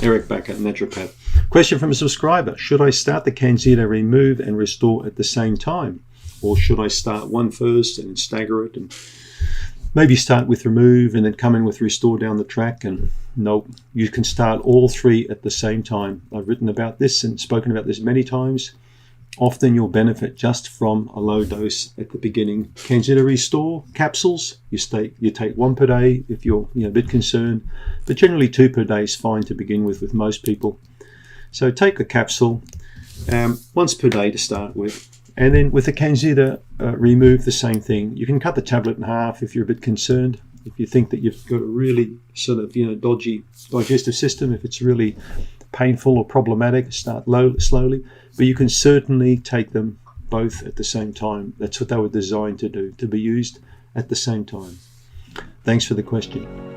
Eric Backer, naturopath. Question from a subscriber. Should I start the Candida Remove and Restore at the same time? Or should I start one first and stagger it and maybe start with Remove and then come in with Restore down the track? And no, you can start all three at the same time. I've written about this and spoken about this many times. Often you'll benefit just from a low dose at the beginning. Candida Restore capsules, you take one per day if you're a bit concerned, but generally 2 per day is fine to begin with most people. So take a capsule once per day to start with. And then with the Candida Remove, the same thing. You can cut the tablet in half if you're a bit concerned. If you think that you've got a really sort of dodgy digestive system, if it's really painful or problematic, start slowly. But you can certainly take them both at the same time. That's what they were designed to do, to be used at the same time. Thanks for the question.